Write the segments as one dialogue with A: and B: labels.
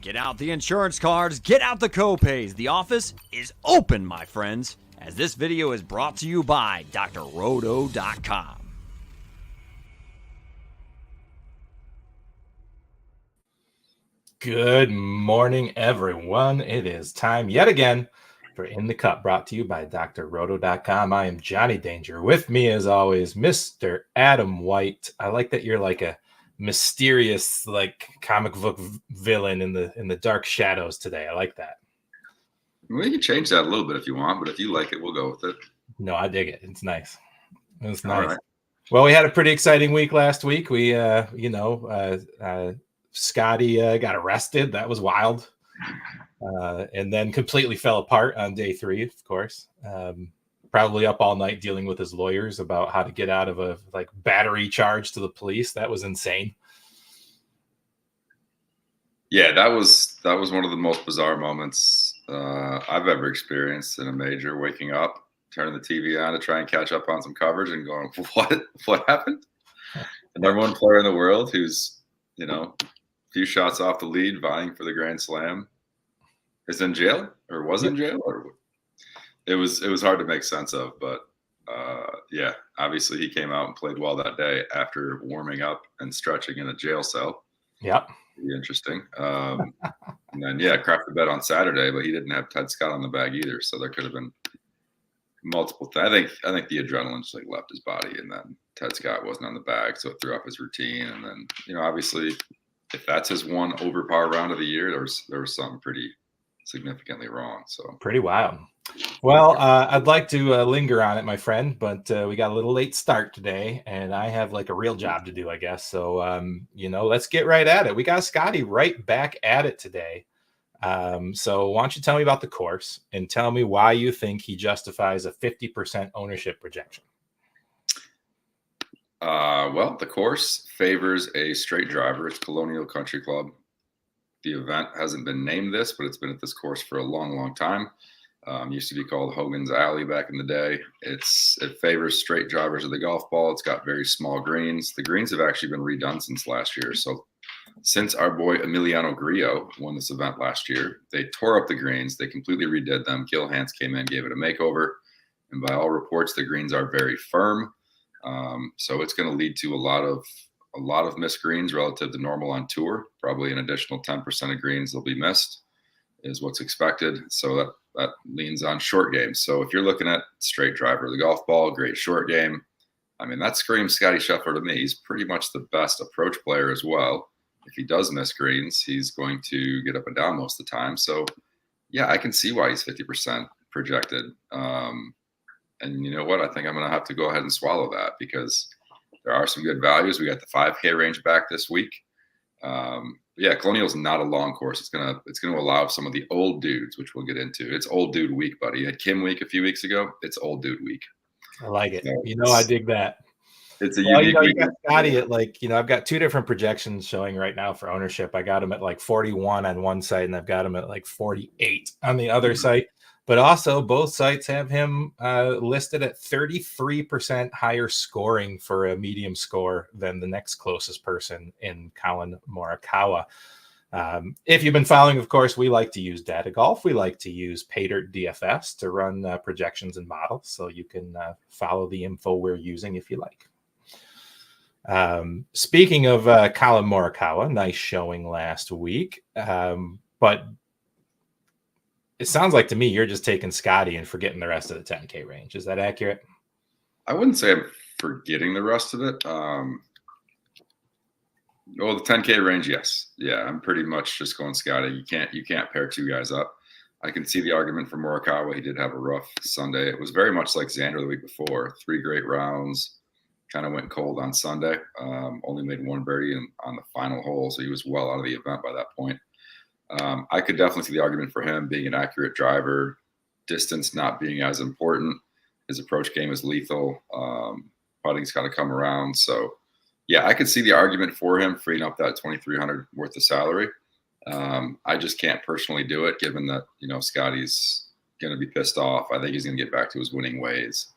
A: Get out the insurance cards, get out the copays. The office is open, my friends, as this video is brought to you by drroto.com.
B: Good morning, everyone. It is time yet again for In the Cup, brought to you by drroto.com. I am Johnny Danger. With me, as always, Mr. Adam White. I like that you're like a mysterious, like comic book villain in the dark shadows today. I like that.
C: We can change that a little bit if you want, but if you like it, we'll go with it.
B: No, I dig it. It's nice. It's
C: All
B: nice.
C: right.
B: Well, we had a pretty exciting week last week. We, Scotty got arrested. That was wild. And then completely fell apart on day 3, of course. Probably up all night dealing with his lawyers about how to get out of a battery charge to the police. That was insane.
C: Yeah, that was one of the most bizarre moments I've ever experienced in a major. Waking up, turning the TV on to try and catch up on some coverage, and going, "What happened?" The number one player in the world, who's a few shots off the lead, vying for the Grand Slam, is in jail or was in jail, or it was hard to make sense of. But yeah, obviously he came out and played well that day after warming up and stretching in a jail cell.
B: Yep.
C: Pretty interesting. And then crapped the bed on Saturday, but he didn't have Ted Scott on the bag either, so there could have been multiple things. I think the adrenaline just left his body, and then Ted Scott wasn't on the bag, so it threw off his routine. And then obviously, if that's his one overpower round of the year, there was something pretty significantly wrong. So
B: pretty wild. Well, I'd like to linger on it, my friend, but we got a little late start today, and I have a real job to do, I guess. So, let's get right at it. We got Scotty right back at it today. So why don't you tell me about the course and tell me why you think he justifies a 50% ownership projection?
C: Well, the course favors a straight driver. It's Colonial Country Club. The event hasn't been named this, but it's been at this course for a long, long time. Used to be called Hogan's Alley back in the day. It favors straight drivers of the golf ball. It's got very small greens. The greens have actually been redone since last year. So since our boy Emiliano Grillo won this event last year, they tore up the greens. They completely redid them. Gil Hanse came in, gave it a makeover. And by all reports, the greens are very firm. So it's going to lead to a lot of missed greens relative to normal on tour. Probably an additional 10% of greens will be missed is what's expected. So that leans on short games. So if you're looking at straight driver of the golf ball, great short game. I mean, that screams Scotty Scheffler to me. He's pretty much the best approach player as well. If he does miss greens, he's going to get up and down most of the time. So yeah, I can see why he's 50% projected. And you know what? I think I'm going to have to go ahead and swallow that because there are some good values. We got the 5K range back this week. Colonial's not a long course. It's gonna allow some of the old dudes, which we'll get into. It's old dude week, buddy. You had Kim week a few weeks ago. It's old dude week.
B: I like it. I dig that.
C: It's a unique week.
B: You got Scotty at I've got 2 different projections showing right now for ownership. I got him at 41 on one site, and I've got him at 48 on the other site. But also, both sites have him listed at 33% higher scoring for a medium score than the next closest person in Collin Morikawa. If you've been following, of course, we like to use Data Golf. We like to use PayDirt DFS to run projections and models, so you can follow the info we're using if you like. Speaking of Collin Morikawa, nice showing last week, but it sounds like to me you're just taking Scotty and forgetting the rest of the 10K range. Is that accurate?
C: I wouldn't say I'm forgetting the rest of it. The 10K range, yes. Yeah, I'm pretty much just going Scotty. You can't pair 2 guys up. I can see the argument for Morikawa. He did have a rough Sunday. It was very much like Xander the week before. 3 great rounds. Kind of went cold on Sunday. Only made 1 birdie on the final hole, so he was well out of the event by that point. I could definitely see the argument for him being an accurate driver, distance not being as important. His approach game is lethal. Putting's got to come around. So, yeah, I could see the argument for him freeing up that $2,300 worth of salary. I just can't personally do it, given that Scotty's going to be pissed off. I think he's going to get back to his winning ways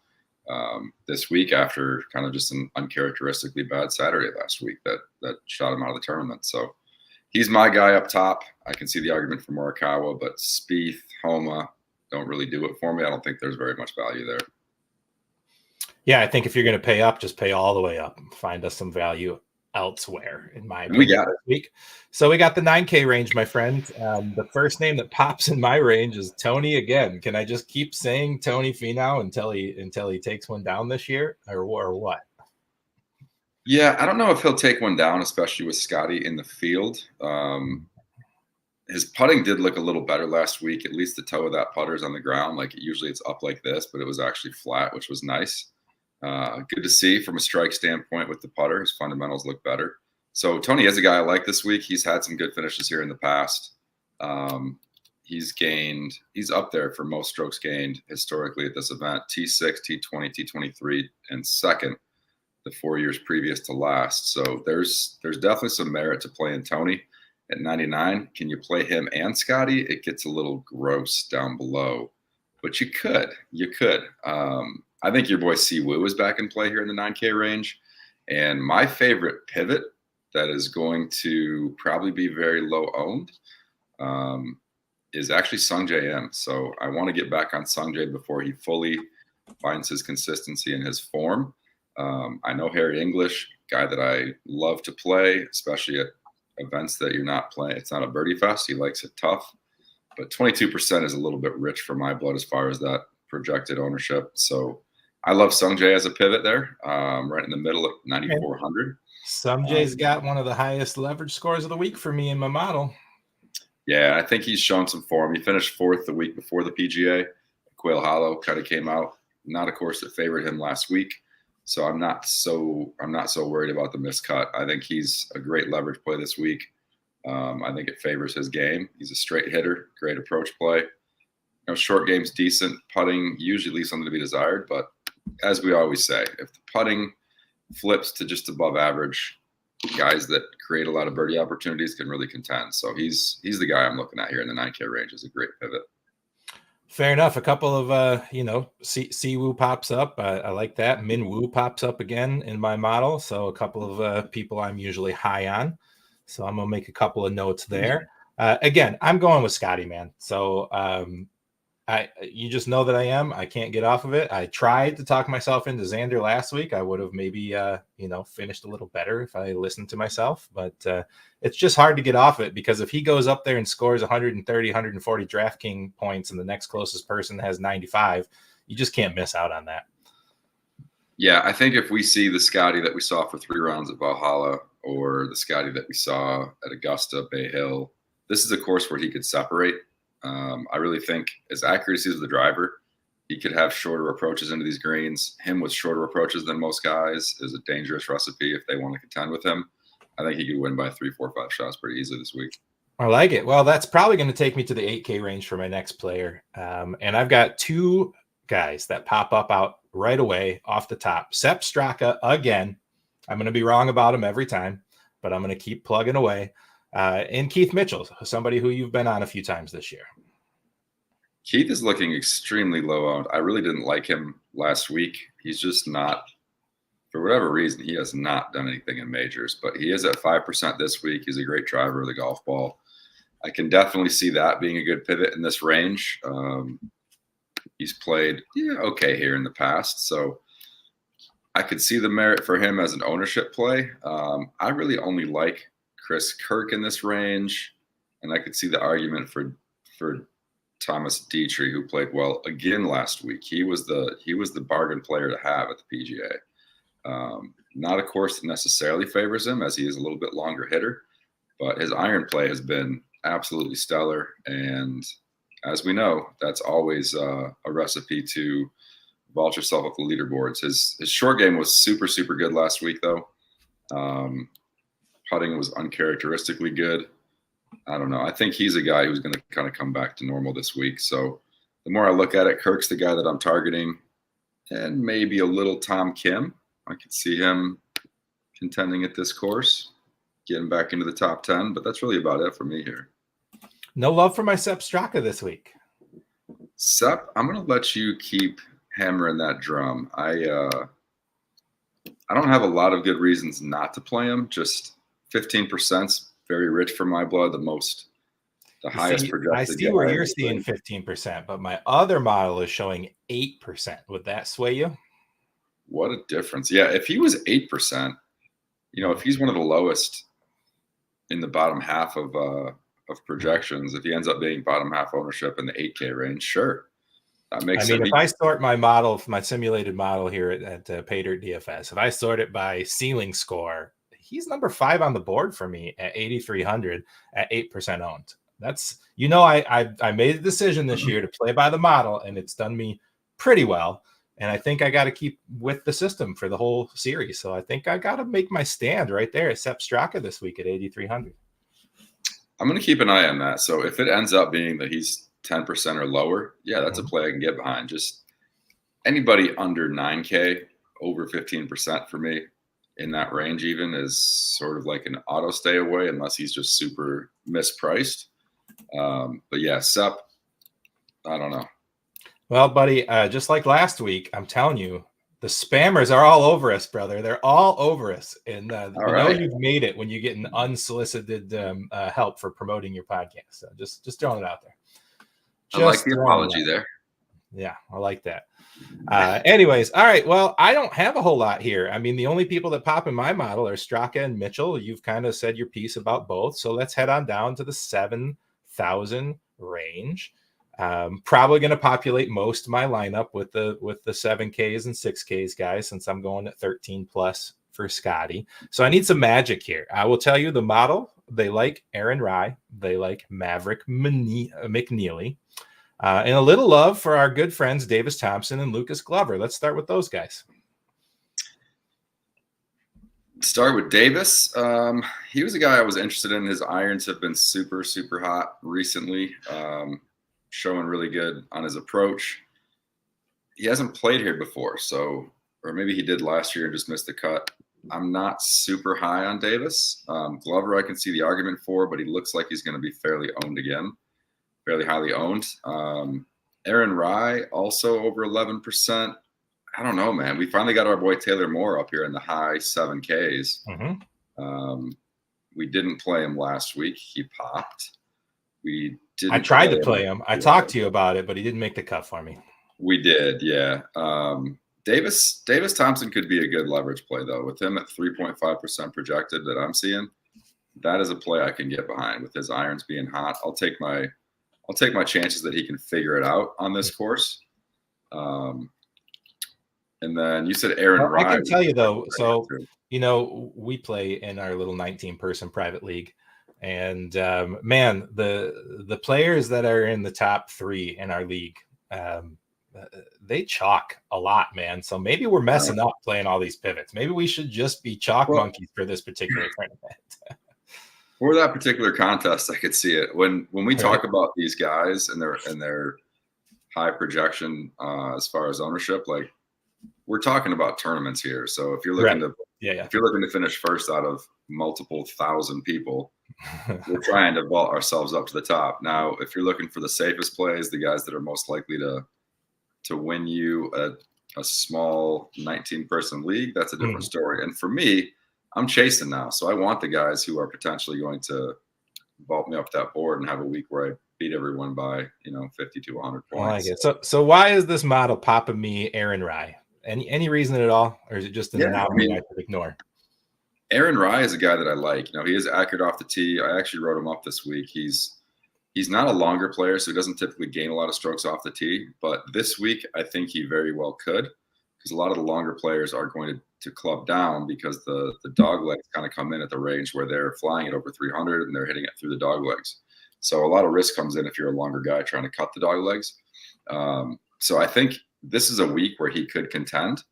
C: this week after kind of just an uncharacteristically bad Saturday last week that shot him out of the tournament. So, he's my guy up top. I can see the argument for Morikawa, but Spieth, Homa don't really do it for me. I don't think there's very much value there.
B: Yeah, I think if you're going to pay up, just pay all the way up. Find us some value elsewhere, in my opinion.
C: We got it.
B: This week. So we got the 9K range, my friend. The first name that pops in my range is Tony again. Can I just keep saying Tony Finau until he takes one down this year, or what?
C: Yeah, I don't know if he'll take one down, especially with Scotty in the field. His putting did look a little better last week. At least the toe of that putter's on the ground. Like usually it's up like this, but it was actually flat, which was nice. Good to see from a strike standpoint with the putter. His fundamentals look better. So Tony is a guy I like this week. He's had some good finishes here in the past. He's up there for most strokes gained historically at this event. T6, T20, T23, and second the 4 years previous to last. So there's definitely some merit to playing Tony at 99. Can you play him and Scotty? It gets a little gross down below, but you could. I think your boy Siwoo is back in play here in the 9K range. And my favorite pivot that is going to probably be very low owned is actually Sungjae Im. So I want to get back on Sungjae before he fully finds his consistency and his form. I know Harry English, guy that I love to play, especially at events that you're not playing. It's not a birdie fest. He likes it tough. But 22% is a little bit rich for my blood as far as that projected ownership. So I love Sungjae as a pivot there, right in the middle at 9,400.
B: Sungjae's got one of the highest leverage scores of the week for me in my model.
C: Yeah, I think he's shown some form. He finished fourth the week before the PGA. Quail Hollow kind of came out, not a course that favored him last week. So I'm not so worried about the miscut. I think he's a great leverage play this week. I think it favors his game. He's a straight hitter, great approach play. Short game's decent. Putting usually leaves something to be desired, but as we always say, if the putting flips to just above average, guys that create a lot of birdie opportunities can really contend. So he's the guy I'm looking at here in the 9K range. Is a great pivot.
B: Fair enough. A couple of, Siwoo pops up. I like that. Min Woo pops up again in my model. So a couple of people I'm usually high on. So I'm going to make a couple of notes there. Again, I'm going with Scotty, man. So you just know that I am. I can't get off of it. I tried to talk myself into Xander last week. I would have maybe, finished a little better if I listened to myself. But it's just hard to get off it because if he goes up there and scores 130, 140 DraftKings points and the next closest person has 95, you just can't miss out on that.
C: Yeah, I think if we see the Scotty that we saw for 3 rounds at Valhalla or the Scotty that we saw at Augusta, Bay Hill, this is a course where he could separate. I really think his accuracy as the driver, he could have shorter approaches into these greens. Him with shorter approaches than most guys is a dangerous recipe if they want to contend with him. I think he could win by 3, 4, 5 shots pretty easily this week.
B: I like it. Well, that's probably going to take me to the 8K range for my next player. And I've got 2 guys that pop up out right away off the top. Sepp Straka again. I'm going to be wrong about him every time, but I'm going to keep plugging away. And Keith Mitchell, somebody who you've been on a few times this year.
C: Keith is looking extremely low owned. I really didn't like him last week. He's just not, for whatever reason, he has not done anything in majors, but he is at 5% this week. He's a great driver of the golf ball. I can definitely see that being a good pivot in this range. He's played okay here in the past, so I could see the merit for him as an ownership play. I really only like Chris Kirk in this range, and I could see the argument for Thomas Dietrich, who played well again last week. He was the bargain player to have at the PGA. Not a course that necessarily favors him, as he is a little bit longer hitter, but his iron play has been absolutely stellar. And as we know, that's always a recipe to vault yourself up the leaderboards. His short game was super, super good last week, though. Putting was uncharacteristically good. I don't know. I think he's a guy who's going to kind of come back to normal this week. So the more I look at it, Kirk's the guy that I'm targeting, and maybe a little Tom Kim. I could see him contending at this course, getting back into the top 10, but that's really about it for me here.
B: No love for my Sepp Straka this week.
C: Sepp, I'm going to let you keep hammering that drum. I don't have a lot of good reasons not to play him. Just 15% very rich for my blood. The highest projected.
B: I see where you're seeing 15%, but my other model is showing 8%. Would that sway you?
C: What a difference. Yeah, if he was 8%, if he's one of the lowest in the bottom half of projections, if he ends up being bottom half ownership in the 8K range, sure. That makes sense.
B: If I sort my model, my simulated model here at Paydirt DFS, if I sort it by ceiling score, he's number 5 on the board for me at 8,300 at 8% owned. That's, I made a decision this year to play by the model, and it's done me pretty well. And I think I got to keep with the system for the whole series. So I think I got to make my stand right there at Sepp Straka this week at 8,300.
C: I'm going to keep an eye on that. So if it ends up being that he's 10% or lower, yeah, that's a play I can get behind. Just anybody under 9K, over 15% for me in that range even is sort of like an auto stay away unless he's just super mispriced. But yeah, Sepp, I don't know.
B: Well, buddy, just like last week, I'm telling you, the spammers are all over us, brother. They're all over us. And know you've made it when you get an unsolicited help for promoting your podcast. So just throwing it out there.
C: I like the apology there.
B: Yeah, I like that. Anyways, all right. Well, I don't have a whole lot here. I mean, the only people that pop in my model are Straka and Mitchell. You've kind of said your piece about both. So let's head on down to the 7,000 range. Probably going to populate most of my lineup with the 7Ks and 6Ks guys, since I'm going at 13 plus for Scotty. So I need some magic here. I will tell you the model. They like Aaron Rye. They like Maverick McNeely. And a little love for our good friends Davis Thompson and Lucas Glover. Let's start with those guys.
C: Start with Davis. He was a guy I was interested in. His irons have been super, super hot recently, showing really good on his approach. He hasn't played here before, or maybe he did last year and just missed the cut. I'm not super high on Davis. Glover I can see the argument for, but he looks like he's going to be fairly owned again. Fairly highly owned. Aaron Rye also over 11%. I don't know, man. We finally got our boy Taylor Moore up here in the high 7Ks. Mm-hmm. We didn't play him last week. He popped. I
B: tried to play him. I talked to you about it, but he didn't make the cut for me.
C: We did, yeah. Davis Thompson could be a good leverage play though. With him at 3.5% projected that I'm seeing, that is a play I can get behind with his irons being hot. I'll take my chances that he can figure it out on this course. And then you said Aaron Rye.
B: I can tell you though, so we play in our little 19-person private league, and man, the players that are in the top 3 in our league, they chalk a lot, man. So maybe we're messing up playing all these pivots. Maybe we should just be chalk monkeys for this particular tournament.
C: For that particular contest, I could see it. When we talk about these guys and their high projection as far as ownership, like we're talking about tournaments here. So if you're looking if you're looking to finish first out of multiple thousand people, we're trying to vault ourselves up to the top. Now, if you're looking for the safest plays, the guys that are most likely to win you a small 19-person league, that's a different story. And for me, I'm chasing now. So I want the guys who are potentially going to vault me up that board and have a week where I beat everyone by, 50 to 100 points.
B: I like it. So why is this model popping me Aaron Rye? Any reason at all? Or is it just an anomaly I could ignore?
C: Aaron Rye is a guy that I like. He is accurate off the tee. I actually wrote him up this week. He's not a longer player, so he doesn't typically gain a lot of strokes off the tee. But this week, I think he very well could, because a lot of the longer players are going to club down because the dog legs kind of come in at the range where they're flying it over 300 and they're hitting it through the dog legs. So a lot of risk comes in if you're a longer guy trying to cut the dog legs. So I think this is a week where he could contend.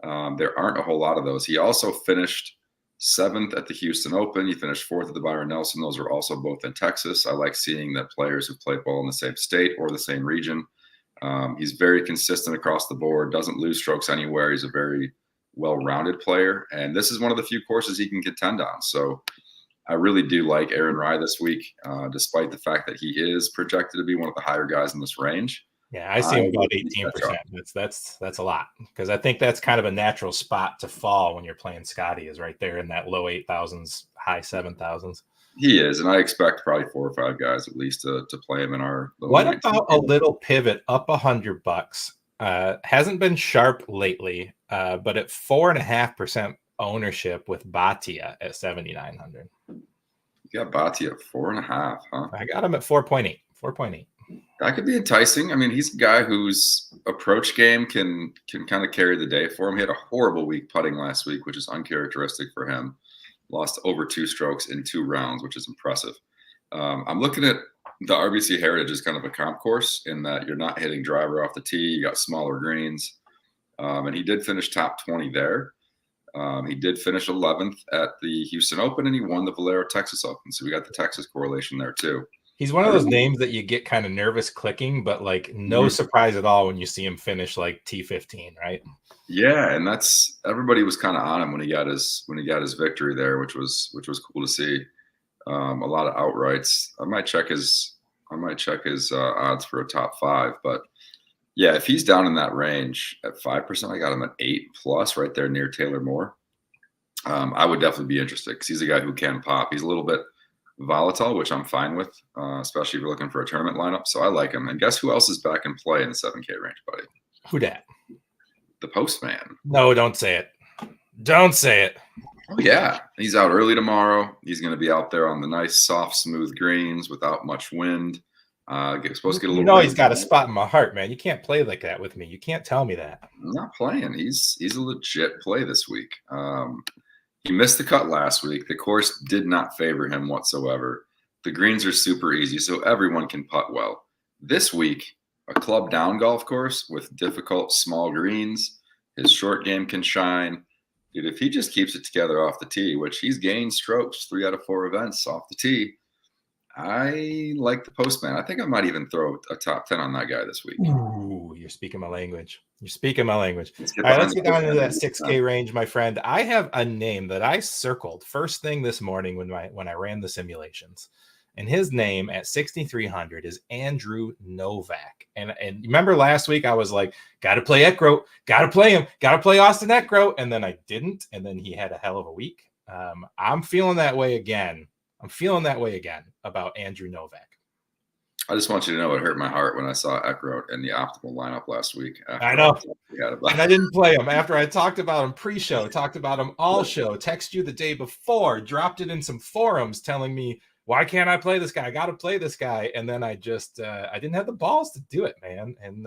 C: There aren't a whole lot of those. He also finished 7th at the Houston Open. He finished 4th at the Byron Nelson. Those are also both in Texas. I like seeing that players who play ball in the same state or the same region. He's very consistent across the board, doesn't lose strokes anywhere. He's a very well-rounded player. And this is one of the few courses he can contend on. So I really do like Aaron Rye this week, despite the fact that he is projected to be one of the higher guys in this range.
B: Yeah, I see him about 18%. That's a lot, because I think that's kind of a natural spot to fall when you're playing Scotty, is right there in that low 8,000s, high 7,000s.
C: He is, and I expect probably 4 or 5 guys at least to play him in our little
B: What
C: 19
B: about a little pivot up $100? Hasn't been sharp lately, but at 4.5% ownership with Batia at 7,900.
C: You got Batia at 4.5, huh?
B: I got him at 4.8. 4.8.
C: That could be enticing. I mean, he's a guy whose approach game can kind of carry the day for him. He had a horrible week putting last week, which is uncharacteristic for him. Lost over 2 strokes in 2 rounds, which is impressive. I'm looking at the RBC Heritage as kind of a comp course in that you're not hitting driver off the tee. You got smaller greens. And he did finish top 20 there. He did finish 11th at the Houston Open, and he won the Valero Texas Open. So we got the Texas correlation there too.
B: He's one of those names that you get kind of nervous clicking, but like no surprise at all when you see him finish like T15, right?
C: Yeah, and that's everybody was kind of on him when he got his victory there, which was cool to see. A lot of outrights. I might check his odds for a top 5, but yeah, if he's down in that range at 5%, I got him at 8+ right there near Taylor Moore. I would definitely be interested because he's a guy who can pop. He's a little bit volatile, which I'm fine with, especially if you're looking for a tournament lineup. So I like him. And guess who else is back in play in the 7K range, buddy?
B: Who dat?
C: The Postman.
B: No, don't say it. Don't say it.
C: Oh, yeah. He's out early tomorrow. He's going to be out there on the nice, soft, smooth greens without much wind. Supposed to get a little.
B: He's got a spot in my heart, man. You can't play like that with me. You can't tell me that.
C: I'm not playing. He's a legit play this week. He missed the cut last week. The course did not favor him whatsoever. The greens are super easy, so everyone can putt well. This week, a club down golf course with difficult small greens. His short game can shine. Dude, if he just keeps it together off the tee, which he's gained strokes 3 out of 4 events off the tee, I like the Postman. I think I might even throw a top 10 on that guy this week.
B: Ooh, you're speaking my language. You're speaking my language. All right, let's get down into that 6K range, my friend. I have a name that I circled first thing this morning when I ran the simulations. And his name at 6,300 is Andrew Novak. And remember last week I was like, got to play Eckroat, got to play him, got to play Austin Eckroat. And then I didn't. And then he had a hell of a week. I'm feeling that way again. About Andrew Novak.
C: I just want you to know it hurt my heart when I saw Eckroat in the optimal lineup last week.
B: I know. And I didn't play him after I talked about him pre-show, talked about him all show, text you the day before, dropped it in some forums telling me, why can't I play this guy? I got to play this guy. And then I just, I didn't have the balls to do it, man. And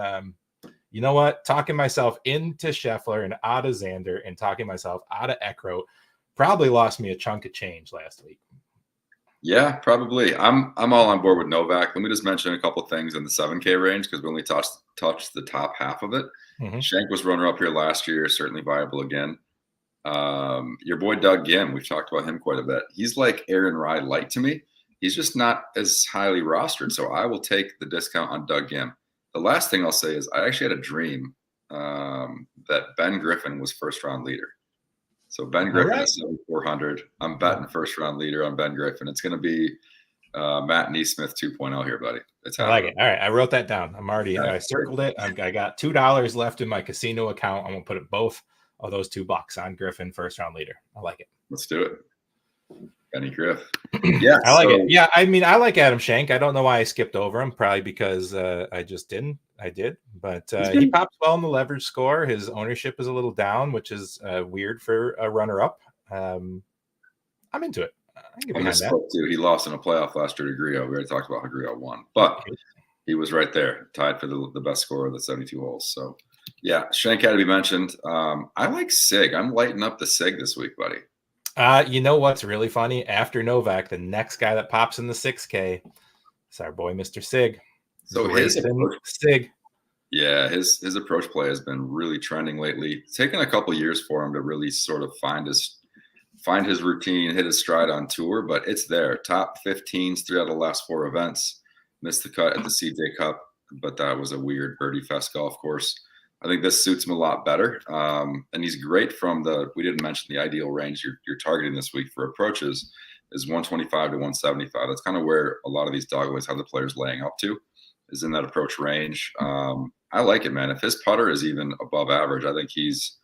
B: you know what? Talking myself into Scheffler and out of Xander and talking myself out of Eckroat probably lost me a chunk of change last week.
C: Yeah, probably. I'm all on board with Novak. Let me just mention a couple of things in the 7K range because we only touched the top half of it. Shank was runner-up here last year, certainly viable again. Your boy Doug Gim, we've talked about him quite a bit. He's like Aaron Rye light to me. He's just not as highly rostered, so I will take the discount on Doug Gim. The last thing I'll say is I actually had a dream that Ben Griffin was first-round leader. So Ben Griffin is 7,400. I'm betting first-round leader on Ben Griffin. It's going to be Matt Neesmith 2.0 here, buddy.
B: I like it. All right, I wrote that down. I circled it. I got $2 left in my casino account. I'm going to put it both of those $2 on Griffin, first-round leader. I like it.
C: Let's do it. Benny Griff. Yeah,
B: I like it. Yeah, I mean, I like Adam Schenk. I don't know why I skipped over him. Probably because I just didn't. I did, but he pops well in the leverage score. His ownership is a little down, which is weird for a runner-up. I'm into it.
C: I misspoke too. He lost in a playoff last year to Grillo. We already talked about how Grillo won, but he was right there, tied for the best score of the 72 holes. So, yeah, Schenk had to be mentioned. I like Sig. I'm lighting up the Sig this week, buddy.
B: You know what's really funny? After Novak, the next guy that pops in the 6K is our boy, Mr. Sig.
C: So his
B: Sig.
C: Yeah, his approach play has been really trending lately. It's taken a couple years for him to really sort of find his routine, hit his stride on tour, but it's there. Top 15s, 3 out of the last 4 events. Missed the cut at the CJ Cup, but that was a weird birdie fest golf course. I think this suits him a lot better. And he's great from we didn't mention the ideal range you're targeting this week for approaches is 125 to 175. That's kind of where a lot of these doglegs have the players laying up to, is in that approach range. I like it, man. If his putter is even above average, I think he's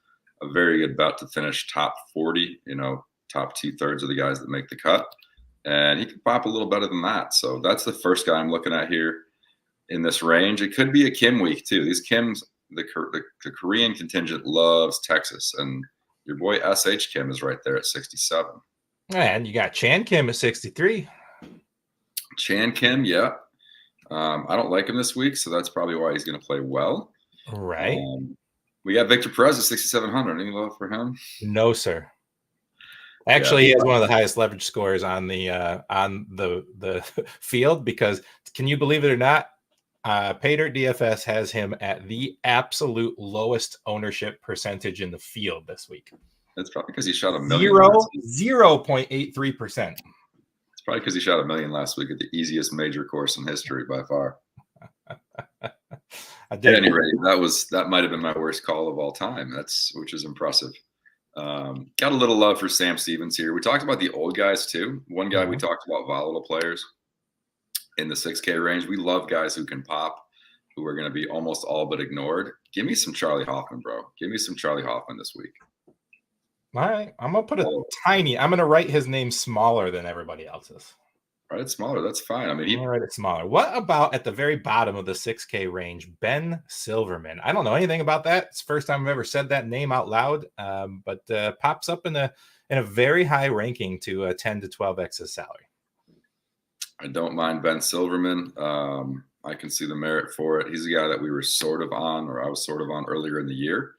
C: a very good bet to finish top 40, top 2/3 of the guys that make the cut. and he could pop a little better than that. So that's the first guy I'm looking at here in this range. It could be a Kim week too. These Kims, the Korean contingent loves Texas, and your boy SH Kim is right there at 67.
B: And you got Chan Kim at 63.
C: Chan Kim, yeah. I don't like him this week, so that's probably why he's going to play well.
B: Right.
C: We got Victor Perez at 6,700. Any love for him?
B: No, sir. Actually, he has one of the highest leverage scores on the field, because can you believe it or not, Paydirt DFS has him at the absolute lowest ownership percentage in the field this week.
C: That's probably because he shot a million.
B: 0.83%.
C: It's probably because he shot a million last week at the easiest major course in history by far. At any rate, that might have been my worst call of all time. Which is impressive. Got a little love for Sam Stevens here. We talked about the old guys too. One guy we talked about, volatile players in the 6K range. We love guys who can pop, who are going to be almost all but ignored. Give me some Charlie Hoffman, bro. Give me some Charlie Hoffman this week.
B: All right, I'm gonna put I'm gonna write his name smaller than everybody else's.
C: Write it smaller. That's fine. I mean,
B: I'm gonna write it smaller. What about at the very bottom of the 6K range, Ben Silverman? I don't know anything about that. It's the first time I've ever said that name out loud, but pops up in a very high ranking to a 10 to 12x his salary.
C: I don't mind Ben Silverman. I can see the merit for it. He's a guy that we were sort of on, or I was sort of on earlier in the year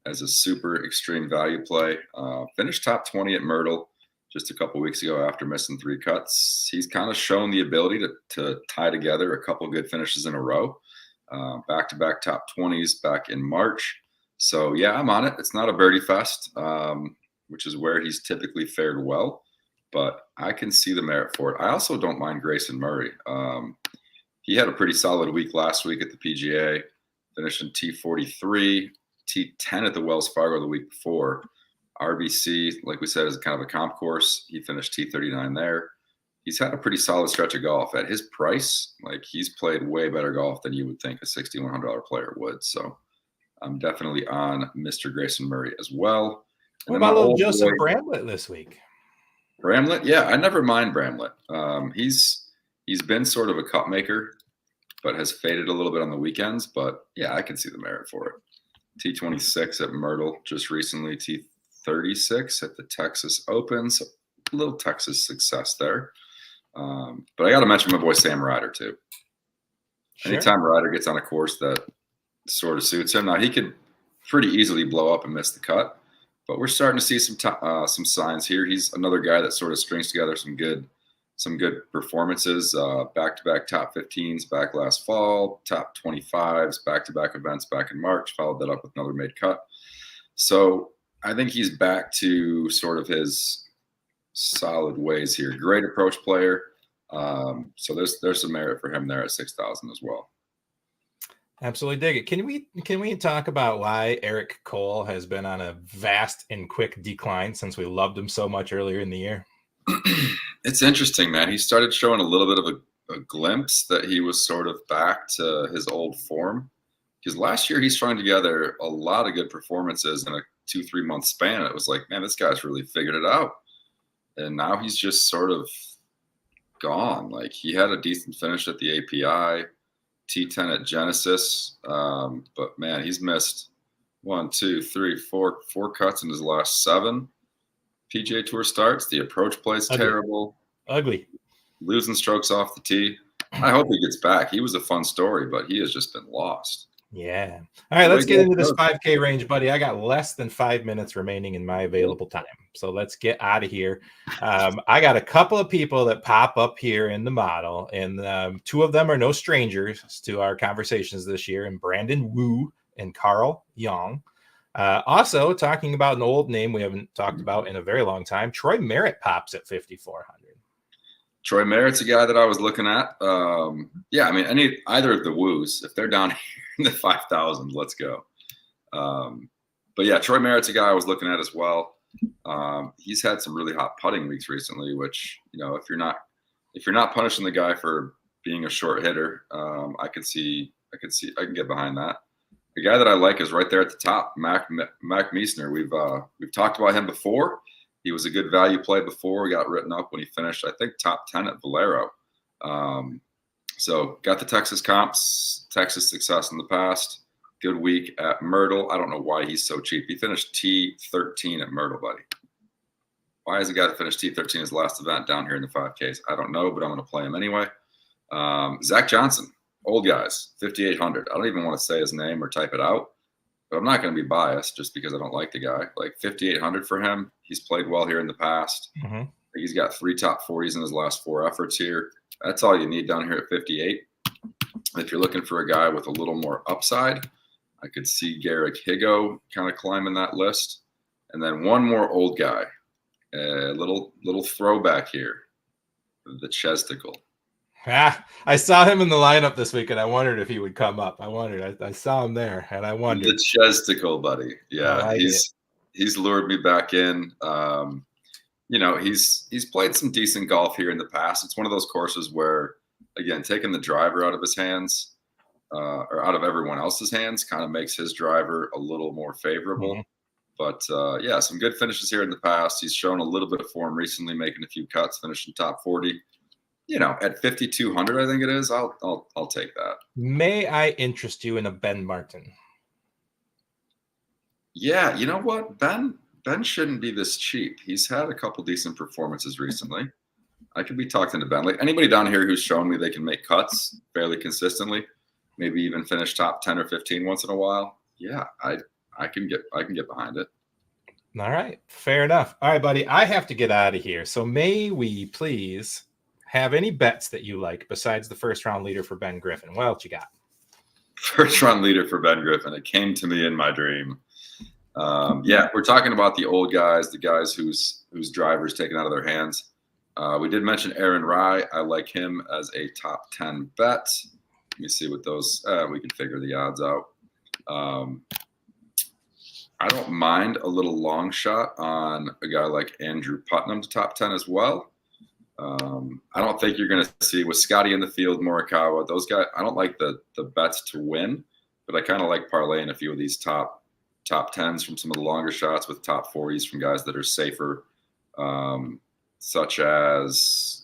C: as a super extreme value play. Finished top 20 at Myrtle just a couple weeks ago after missing 3 cuts. He's kind of shown the ability to tie together a couple good finishes in a row. Back-to-back top 20s back in March. So, yeah, I'm on it. It's not a birdie fest, which is where he's typically fared well, but I can see the merit for it. I also don't mind Grayson Murray. He had a pretty solid week last week at the PGA, finishing T43, T10 at the Wells Fargo the week before. RBC, like we said, is kind of a comp course. He finished T39 there. He's had a pretty solid stretch of golf. At his price, like, he's played way better golf than you would think a $6,100 player would. So I'm definitely on Mr. Grayson Murray as well.
B: What about little Joseph Bramlett this week?
C: Bramlett, yeah, I never mind Bramlett. He's been sort of a cup maker, but has faded a little bit on the weekends. But yeah, I can see the merit for it. T26 at Myrtle just recently, T36 at the Texas Open. So a little Texas success there. But I got to mention my boy Sam Ryder too. Sure. Anytime Ryder gets on a course that sort of suits him, now he could pretty easily blow up and miss the cut. But we're starting to see some signs here. He's another guy that sort of strings together some good performances, back-to-back top 15s back last fall, top 25s, back-to-back events back in March, followed that up with another made cut. So I think he's back to sort of his solid ways here. Great approach player. So there's some merit for him there at 6,000 as well.
B: Absolutely dig it. Can we talk about why Eric Cole has been on a vast and quick decline since we loved him so much earlier in the year?
C: It's interesting, man. He started showing a little bit of a glimpse that he was sort of back to his old form. Because last year he strung together a lot of good performances in a 2-3 month span. It was like, man, this guy's really figured it out. And now he's just sort of gone. Like, he had a decent finish at the API, T10 at Genesis. But man, he's missed 4 cuts in his last 7 PGA Tour starts. The approach play's terrible.
B: Ugly.
C: Losing strokes off the tee. I hope he gets back. He was a fun story, but he has just been lost.
B: Yeah. All right, let's get into this 5K range, buddy. I got less than 5 minutes remaining in my available time. So let's get out of here. I got a couple of people that pop up here in the model, and 2 of them are no strangers to our conversations this year, and Brandon Wu and Carl Young. Also, talking about an old name we haven't talked about in a very long time, Troy Merritt pops at 5,400.
C: Troy Merritt's a guy that I was looking at. Yeah, I mean, either of the Woos, if they're down here in the 5,000, let's go. But yeah, Troy Merritt's a guy I was looking at as well. He's had some really hot putting weeks recently, which, you know, if you're not punishing the guy for being a short hitter, I can get behind that. The guy that I like is right there at the top, Mac Meisner. We've talked about him before. He was a good value play before. Got written up when he finished, I think, top 10 at Valero. So got the Texas comps, Texas success in the past. Good week at Myrtle. I don't know why he's so cheap. He finished T13 at Myrtle, buddy. Why is a guy that finished T13 his last event down here in the 5Ks? I don't know, but I'm going to play him anyway. Zach Johnson, old guys, 5,800. I don't even want to say his name or type it out, but I'm not going to be biased just because I don't like the guy. Like 5,800 for him. He's played well here in the past.
B: Mm-hmm.
C: He's got 3 top 40s in his last 4 efforts here. That's all you need down here at 58. If you're looking for a guy with a little more upside, I could see Garrick Higo kind of climbing that list. And then one more old guy, a little throwback here, the Chesticle.
B: I saw him in the lineup this week, and I wondered if he would come up. I saw him there, and I wondered.
C: The Chesticle, buddy. Yeah, he's lured me back in. He's played some decent golf here in the past. It's one of those courses where, again, taking the driver out of his hands or out of everyone else's hands kind of makes his driver a little more favorable. Mm-hmm. But some good finishes here in the past. He's shown a little bit of form recently, making a few cuts, finishing top 40. At 5,200, I think it is. I'll take that.
B: May I interest you in a Ben Martin?
C: Yeah, you know what? Ben shouldn't be this cheap. He's had a couple decent performances recently. I could be talking to Ben. Like anybody down here who's shown me they can make cuts fairly consistently, maybe even finish top 10 or 15 once in a while. Yeah, I can get behind it.
B: All right, fair enough. All right, buddy, I have to get out of here. So may we please have any bets that you like besides the first round leader for Ben Griffin? What else you got?
C: First round leader for Ben Griffin. It came to me in my dream. We're talking about the old guys, the guys whose drivers taken out of their hands. We did mention Aaron Rye. I like him as a top 10 bet. Let me see what those. We can figure the odds out. I don't mind a little long shot on a guy like Andrew Putnam to top 10 as well. I don't think you're going to see with Scotty in the field, Morikawa, those guys. I don't like the bets to win, but I kind of like parlaying a few of these top 10s from some of the longer shots with top 40s from guys that are safer, such as,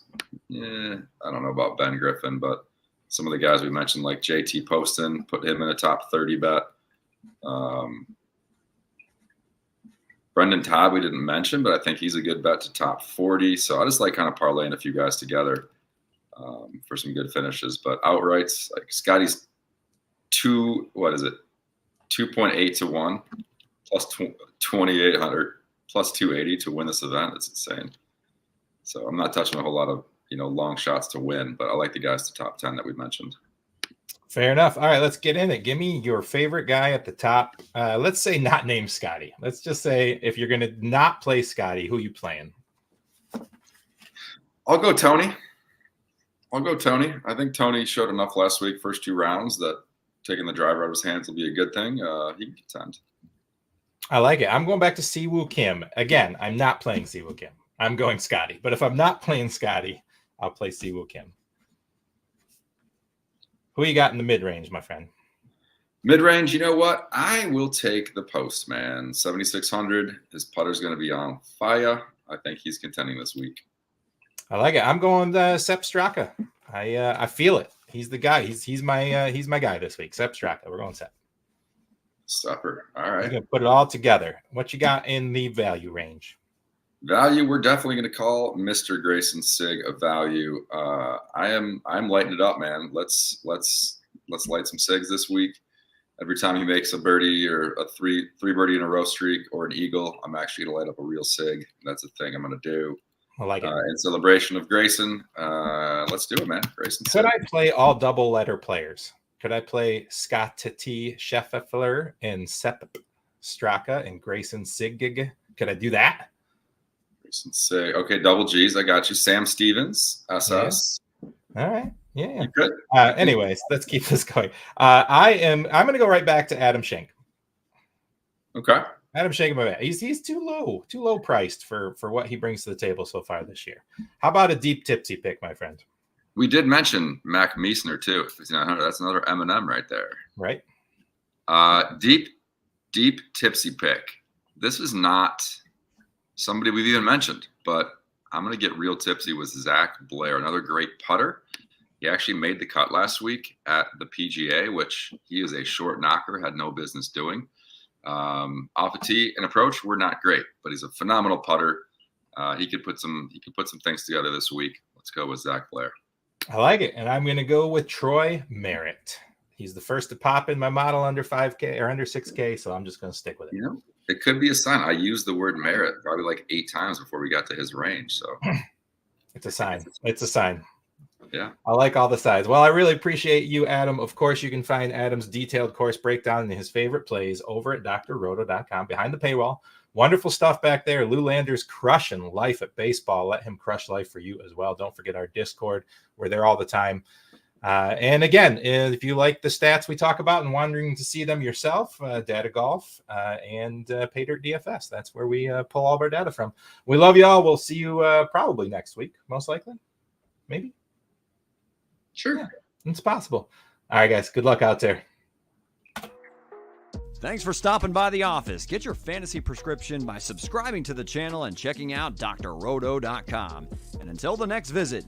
C: I don't know about Ben Griffin, but some of the guys we mentioned like JT Poston, put him in a top 30 bet. Brendan Todd we didn't mention, but I think he's a good bet to top 40. So I just like kind of parlaying a few guys together for some good finishes. But outrights, like Scotty's 2.8 to 1 plus 2,800 plus 280 to win this event. It's insane. So I'm not touching a whole lot of long shots to win, but I like the guys to top 10 that we mentioned.
B: Fair enough. All right, let's get in it. Give me your favorite guy at the top. Let's say not named Scotty. Let's just say if you're going to not play Scotty, who you playing?
C: I'll go Tony. I think Tony showed enough last week, first 2 rounds, that taking the driver out of his hands will be a good thing. He can contend.
B: I like it. I'm going back to Siwoo Kim. Again, I'm not playing Siwoo Kim. I'm going Scotty. But if I'm not playing Scotty, I'll play Siwoo Kim. Who you got in the mid-range, my friend?
C: Mid-range, you know what? I will take the Postman. 7,600. His putter's going to be on fire. I think he's contending this week.
B: I like it. I'm going Sepp Straka. I feel it. He's the guy. He's my guy this week. Sepp Straka. We're going Sepp.
C: Stepper. All right.
B: We're going to put it all together. What you got in the value range?
C: Value, we're definitely going to call Mr. Grayson Sigg a value. I'm lighting it up, man. Let's light some Sigs this week. Every time he makes a birdie or a three birdie in a row streak or an eagle, I'm actually going to light up a real Sig. That's the thing I'm going to do.
B: I like it.
C: In celebration of Grayson, let's do it, man. Grayson Sigg.
B: Could I play all double letter players? Could I play Scott T. Scheffler and Sepp Straka and Grayson Sigg? Could I do that?
C: Say okay, double G's. I got you. Sam Stevens, SS.
B: Yeah. All right. Yeah.
C: You good?
B: Anyways, let's keep this going. I'm going to go right back to Adam Schenk.
C: Okay.
B: Adam Schenk, my man. He's too low priced for what he brings to the table so far this year. How about a deep tipsy pick, my friend?
C: We did mention Mac Meisner too. 5,900. That's another M&M right there.
B: Right.
C: Deep tipsy pick. This is not somebody we've even mentioned, but I'm going to get real tipsy with Zach Blair, another great putter. He actually made the cut last week at the PGA, which he is a short knocker, had no business doing. Off a tee and approach, we're not great, but he's a phenomenal putter. He could put some things together this week. Let's go with Zach Blair.
B: I like it, and I'm going to go with Troy Merritt. He's the first to pop in my model under 5K or under 6K, so I'm just going to stick with it.
C: You know, it could be a sign. I used the word merit probably like 8 times before we got to his range. So
B: it's a sign. It's a sign.
C: Yeah.
B: I like all the sides. Well, I really appreciate you, Adam. Of course, you can find Adam's detailed course breakdown and his favorite plays over at drroto.com behind the paywall. Wonderful stuff back there. Lou Lander's crushing life at baseball. Let him crush life for you as well. Don't forget our Discord. We're there all the time. And again, if you like the stats we talk about and wondering to see them yourself, Data Golf and Pay Dirt DFS. That's where we pull all of our data from. We love you all. We'll see you probably next week, most likely. Maybe.
C: Sure.
B: Yeah, it's possible. All right, guys. Good luck out there.
A: Thanks for stopping by the office. Get your fantasy prescription by subscribing to the channel and checking out drroto.com. And until the next visit,